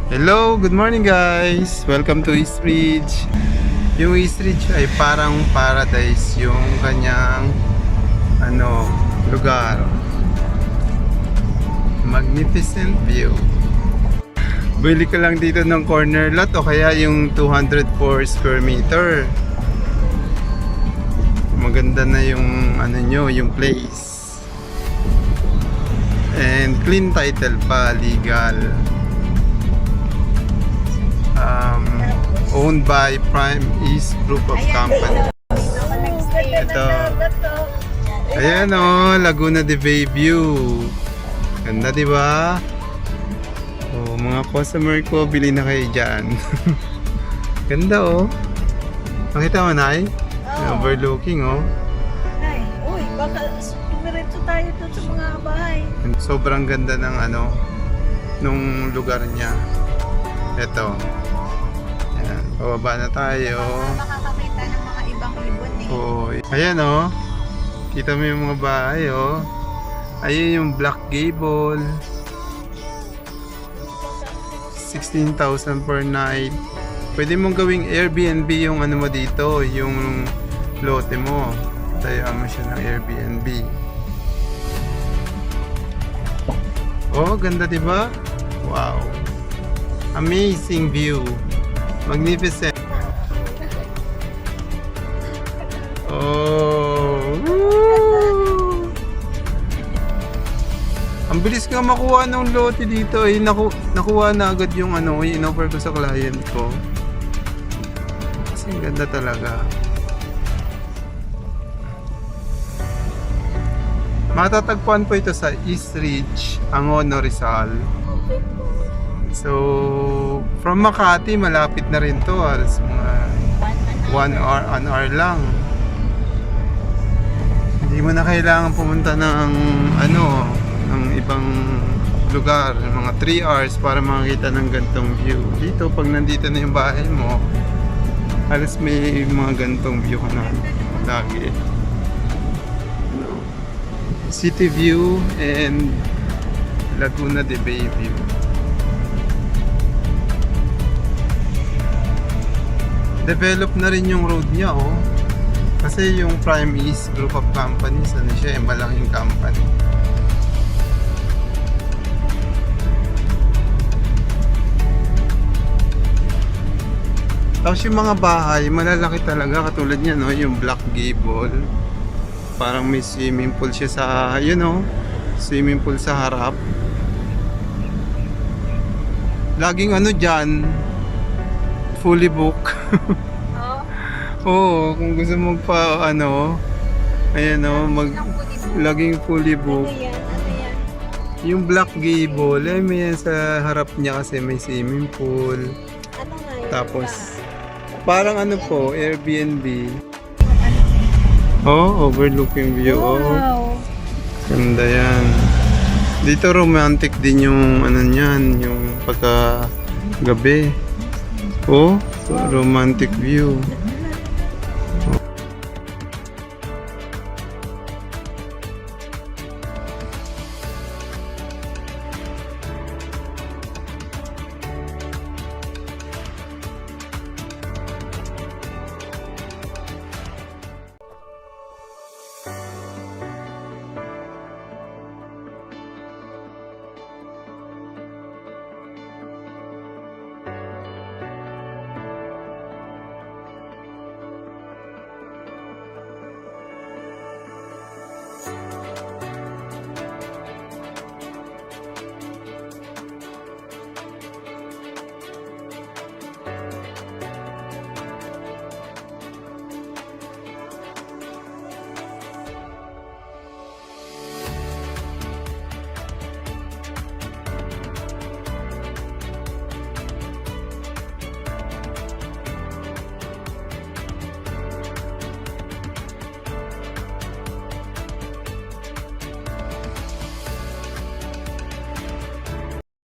Hello, good morning guys! Welcome to East Ridge. Yung East Ridge ay parang paradise yung kanyang lugar. Magnificent view. Bili ka lang dito ng corner lot o kaya yung 204 square meter. Maganda na yung yung place. And clean title pa, legal. Owned by Prime East Group of Companies. Ito. Ayan Laguna de Bayview. Ganda, di ba? Mga customer ko, bili na kayo dyan. Ganda Nakita mo, Nay? Overlooking Nay, uy, baka tumiretso tayo dun sa mga bahay. Sobrang ganda ng nung lugar niya. Ito. Ayan, pababa na tayo. Makakakita ng mga ibang ibon Ayan kita mo yung mga bahay Ayun yung Black Gable. 16,000 per night. Pwede mong gawing Airbnb yung mo dito, yung lote mo. Tayaan mo siya ng Airbnb. Ganda, diba? Wow. Amazing view. Magnificent. Ang bilis nga makuha ng lote dito nakuha na agad yung in-offer ko sa client ko. Kasi ang ganda talaga. Matatagpuan po ito sa East Ridge, Angono, Rizal. So, from Makati, malapit na rin to. Mga 1 hour lang. Hindi mo na kailangan pumunta ng ng ibang lugar, mga 3 hours para makakita ng gantong view. Dito, pag nandito na yung bahay mo, halos may mga gantong view ka na lagi. City view and Laguna de Bayview. Develop na rin yung road niya kasi yung Prime East Group of Companies siya malaking company. Tapos yung mga bahay malalaki talaga, katulad niya yung Black Gable. Parang may swimming pool siya sa swimming pool sa harap. Laging dyan fully book. Kung gusto mo pa ayan laging fully book. Ano yan? Yung Black Gable may sa harap niya kasi may swimming pool. Ano nga yun? Tapos parang Airbnb. Overlooking view. Wow. Ganda yan. Dito romantic din yung niyan, yung pagka gabi. Romantic view.